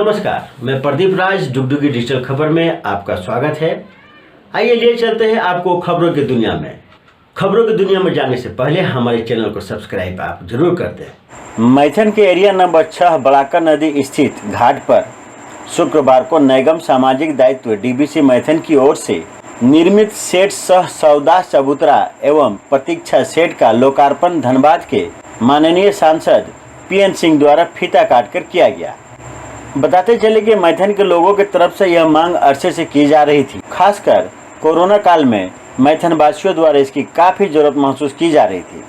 नमस्कार, मैं प्रदीप राज डुगडुगी डिजिटल खबर में आपका स्वागत है। आइए लिए चलते हैं आपको खबरों की दुनिया में। खबरों की दुनिया में जाने से पहले हमारे चैनल को सब्सक्राइब आप जरूर कर दें। मैथन के एरिया नंबर 6 बड़ाकर नदी स्थित घाट पर शुक्रवार को नैगम सामाजिक दायित्व डीबीसी मैथन की ओर से निर्मित सेट सह सौदा चबूतरा एवं प्रतीक्षा सेट का लोकार्पण धनबाद के माननीय सांसद पीएन सिंह द्वारा फीता काटकर किया गया। बताते चले कि मैथन के लोगों की तरफ से यह मांग अरसे से की जा रही थी। खासकर कोरोना काल में मैथन वासियों द्वारा इसकी काफ़ी जरूरत महसूस की जा रही थी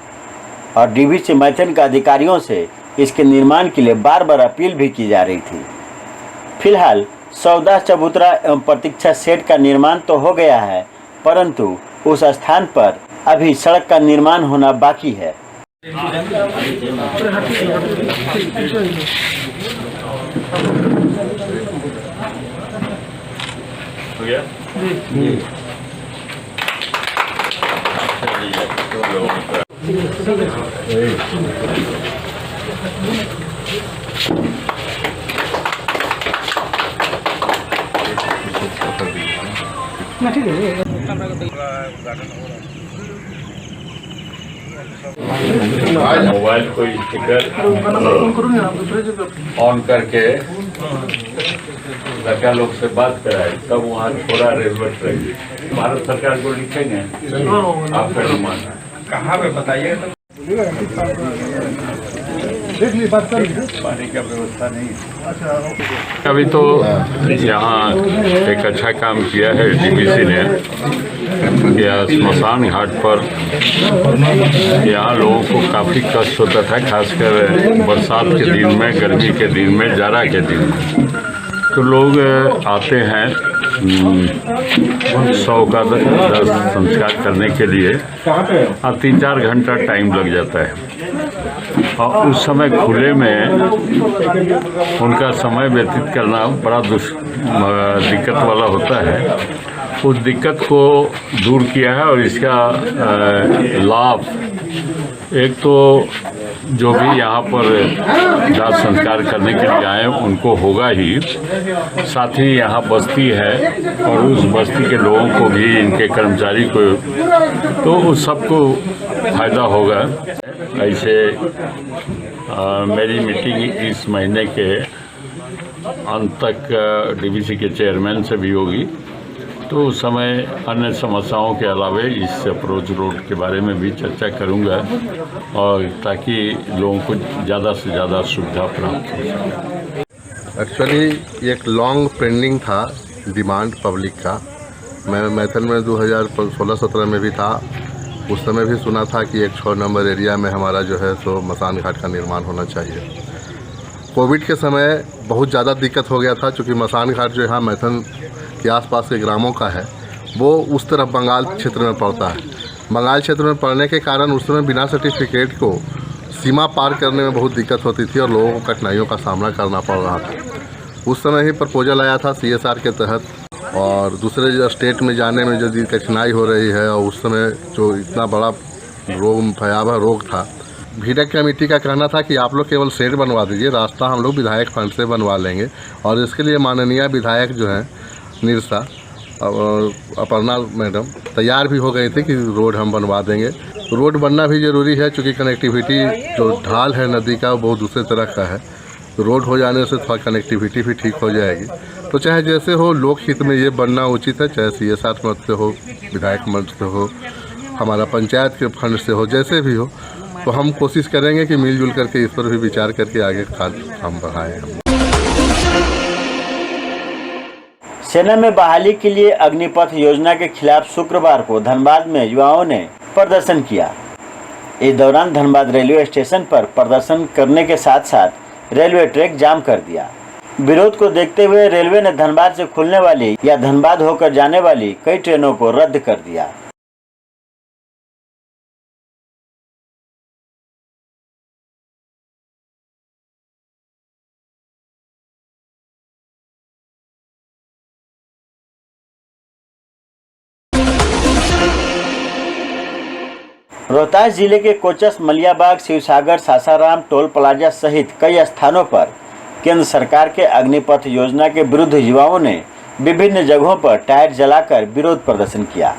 और डीबीसी मैथन के अधिकारियों से इसके निर्माण के लिए बार बार अपील भी की जा रही थी। फिलहाल सौदा चबूतरा एवं प्रतीक्षा सेट का निर्माण तो हो गया है, परंतु उस स्थान पर अभी सड़क का निर्माण होना बाकी है। हो गया? मोबाइल को स्पीकर ऑन करके लड़का लोग से बात कराए, तब वहाँ थोड़ा रेलवे ट्रैक भारत सरकार को लिखेंगे। आपका डिमांड कहाँ पे बताइए? पानी का व्यवस्था नहीं। अभी तो यहाँ एक अच्छा काम किया है डीबीसी ने, या स्मशान घाट पर यहाँ लोगों को काफ़ी कष्ट होता था, खासकर बरसात के दिन में, गर्मी के दिन में, जाड़ा के दिन में। तो लोग आते हैं 100 का संस्कार करने के लिए, 3-4 घंटा टाइम लग जाता है और उस समय खुले में उनका समय व्यतीत करना बड़ा दिक्कत वाला होता है। उस दिक्कत को दूर किया है और इसका लाभ एक तो जो भी यहाँ पर दाह संस्कार करने के लिए आए उनको होगा ही, साथ ही यहाँ बस्ती है और उस बस्ती के लोगों को भी, इनके कर्मचारी को, तो उस सबको फायदा होगा। ऐसे मेरी मीटिंग इस महीने के अंत तक डीबीसी के चेयरमैन से भी होगी, तो उस समय अन्य समस्याओं के अलावा इस अप्रोच रोड के बारे में भी चर्चा करूंगा और ताकि लोगों को ज़्यादा से ज़्यादा सुविधा प्राप्त हो सके। एक्चुअली एक लॉन्ग पेंडिंग था डिमांड पब्लिक का। मैं मैथन में 2016-17 में भी था, उस समय भी सुना था कि एक 6 नंबर एरिया में हमारा जो है सो मसान घाट का निर्माण होना चाहिए। कोविड के समय बहुत ज़्यादा दिक्कत हो गया था, चूँकि मसान घाट जो यहाँ मैथन के आसपास के ग्रामों का है वो उस तरफ बंगाल क्षेत्र में पड़ता है। बंगाल क्षेत्र में पड़ने के कारण उस समय बिना सर्टिफिकेट को सीमा पार करने में बहुत दिक्कत होती थी और लोगों को कठिनाइयों का सामना करना पड़ रहा था। उस समय ही प्रपोजल आया था CSR के तहत, और दूसरे स्टेट में जाने में जो कठिनाई हो रही है, और उस समय जो इतना बड़ा भयावह रोग था, भीड़क कमेटी का कहना था कि आप लोग केवल सेट बनवा दीजिए, रास्ता हम लोग विधायक फंड से बनवा लेंगे। और इसके लिए माननीय विधायक जो हैं निरसा अपर्णा मैडम तैयार भी हो गई थी कि रोड हम बनवा देंगे। रोड बनना भी ज़रूरी है, क्योंकि कनेक्टिविटी जो ढाल है नदी का वो दूसरे तरह का है। तो रोड हो जाने से थोड़ा कनेक्टिविटी भी ठीक हो जाएगी। तो चाहे जैसे हो, लोक हित में ये बनना उचित है, चाहे CSR मद से हो, विधायक मद से हो, हमारा पंचायत के फंड से हो, जैसे भी हो। तो हम कोशिश करेंगे कि मिलजुल करके इस पर भी विचार करके आगे काम बढ़ाएँ। सेना में बहाली के लिए अग्निपथ योजना के खिलाफ शुक्रवार को धनबाद में युवाओं ने प्रदर्शन किया। इस दौरान धनबाद रेलवे स्टेशन पर प्रदर्शन करने के साथ साथ रेलवे ट्रैक जाम कर दिया। विरोध को देखते हुए रेलवे ने धनबाद से खुलने वाली या धनबाद होकर जाने वाली कई ट्रेनों को रद्द कर दिया। रोहतास जिले के कोचस, मलियाबाग, शिवसागर, सासाराम, टोल प्लाजा सहित कई स्थानों पर केंद्र सरकार के अग्निपथ योजना के विरुद्ध युवाओं ने विभिन्न जगहों पर टायर जलाकर विरोध प्रदर्शन किया।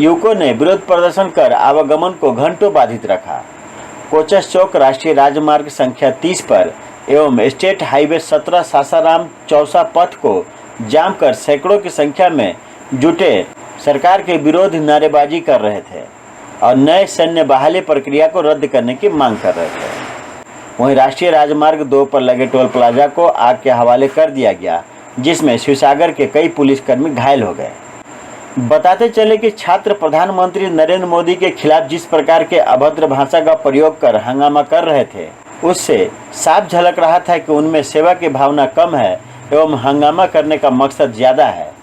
युवकों ने विरोध प्रदर्शन कर आवागमन को घंटों बाधित रखा। कोचस चौक राष्ट्रीय राजमार्ग संख्या 30 पर एवं स्टेट हाईवे 17 सासाराम चौसा पथ को जाम कर सैकड़ों की संख्या में जुटे सरकार के विरोध नारेबाजी कर रहे थे और नए सैन्य बहाली प्रक्रिया को रद्द करने की मांग कर रहे थे। वहीं राष्ट्रीय राजमार्ग 2 पर लगे टोल प्लाजा को आग के हवाले कर दिया गया, जिसमें शिवसागर के कई पुलिसकर्मी घायल हो गए। बताते चले कि छात्र प्रधानमंत्री नरेंद्र मोदी के खिलाफ जिस प्रकार के अभद्र भाषा का प्रयोग कर हंगामा कर रहे थे, उससे साफ झलक रहा था कि उनमें सेवा की भावना कम है एवं हंगामा करने का मकसद ज्यादा है।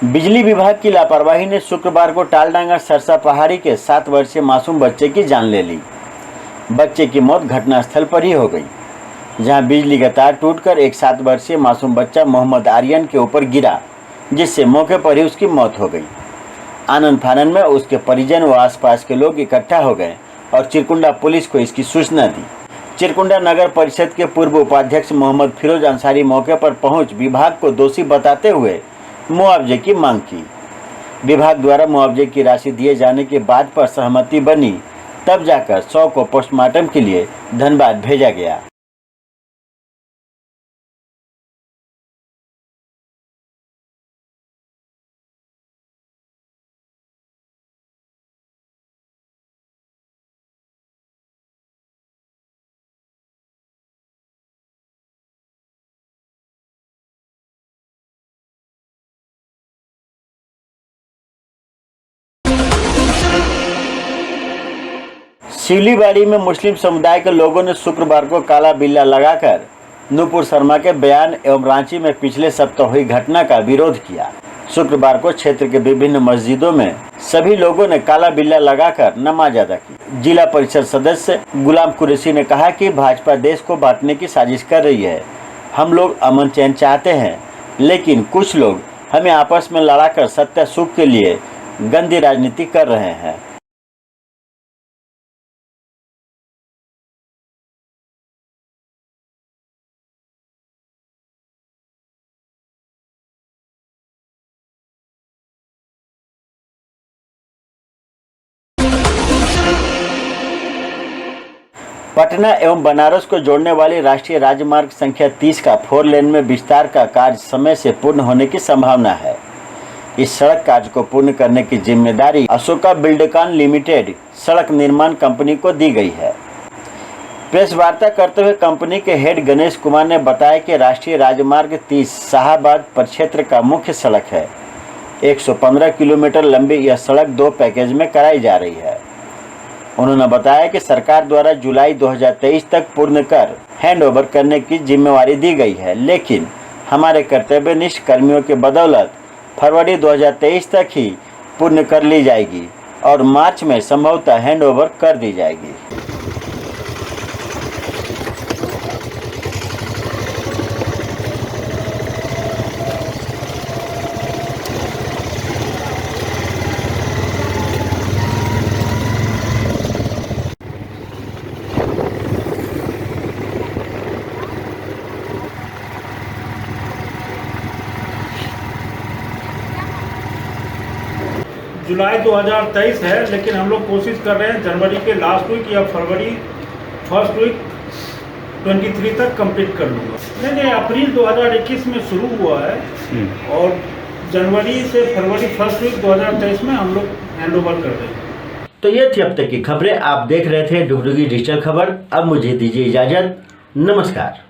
बिजली विभाग की लापरवाही ने शुक्रवार को टालडांगा सरसा पहाड़ी के 7 वर्षीय मासूम बच्चे की जान ले ली। बच्चे की मौत घटनास्थल पर ही हो गई, जहां बिजली का तार टूटकर एक 7 वर्षीय मासूम बच्चा मोहम्मद आर्यन के ऊपर गिरा, जिससे मौके पर ही उसकी मौत हो गई। आनंद फानन में उसके परिजन व आसपास के लोग इकट्ठा हो गए और चिरकुंडा पुलिस को इसकी सूचना दी। चिरकुंडा नगर परिषद के पूर्व उपाध्यक्ष मोहम्मद फिरोज अंसारी मौके पर पहुंच विभाग को दोषी बताते हुए मुआवजे की मांग की। विभाग द्वारा मुआवजे की राशि दिए जाने के बाद पर सहमति बनी, तब जाकर शव को पोस्टमार्टम के लिए धनबाद भेजा गया। शिवलीबाड़ी में मुस्लिम समुदाय के लोगों ने शुक्रवार को काला बिल्ला लगाकर नूपुर शर्मा के बयान एवं रांची में पिछले सप्ताह हुई घटना का विरोध किया। शुक्रवार को क्षेत्र के विभिन्न मस्जिदों में सभी लोगों ने काला बिल्ला लगाकर नमाज अदा की। जिला परिषद सदस्य गुलाम कुरैशी ने कहा कि भाजपा देश को बांटने की साजिश कर रही है। हम लोग अमन चैन चाहते हैं, लेकिन कुछ लोग हमें आपस में लड़ाकर सत्ता सुख के लिए गंदी राजनीति कर रहे हैं। पटना एवं बनारस को जोड़ने वाली राष्ट्रीय राजमार्ग संख्या 30 का 4 लेन में विस्तार का कार्य समय से पूर्ण होने की संभावना है। इस सड़क कार्य को पूर्ण करने की जिम्मेदारी अशोका बिल्डकॉन लिमिटेड सड़क निर्माण कंपनी को दी गई है। प्रेस वार्ता करते हुए कंपनी के हेड गणेश कुमार ने बताया कि राष्ट्रीय राजमार्ग 30 शाहाबाद परिक्षेत्र का मुख्य सड़क है। 115 किलोमीटर लंबी यह सड़क 2 पैकेज में कराई जा रही है। उन्होंने बताया कि सरकार द्वारा जुलाई 2023 तक पूर्ण कर हैंडओवर करने की जिम्मेवारी दी गई है, लेकिन हमारे कर्तव्यनिष्ठ कर्मियों के बदौलत फरवरी 2023 तक ही पूर्ण कर ली जाएगी और मार्च में संभवतः हैंडओवर कर दी जाएगी। जुलाई 2023 है, लेकिन हम लोग कोशिश कर रहे हैं जनवरी के लास्ट वीक या फरवरी फर्स्ट वीक 23 तक कंप्लीट कर लूँगा। नहीं, अप्रैल 2021 में शुरू हुआ है और जनवरी से फरवरी फर्स्ट वीक 2023 में हम लोग हैंड ओवर कर देंगे। तो ये थी अब तक की खबरें। आप देख रहे थे डुगडुगी डिजिटल खबर। अब मुझे दीजिए इजाज़त। नमस्कार।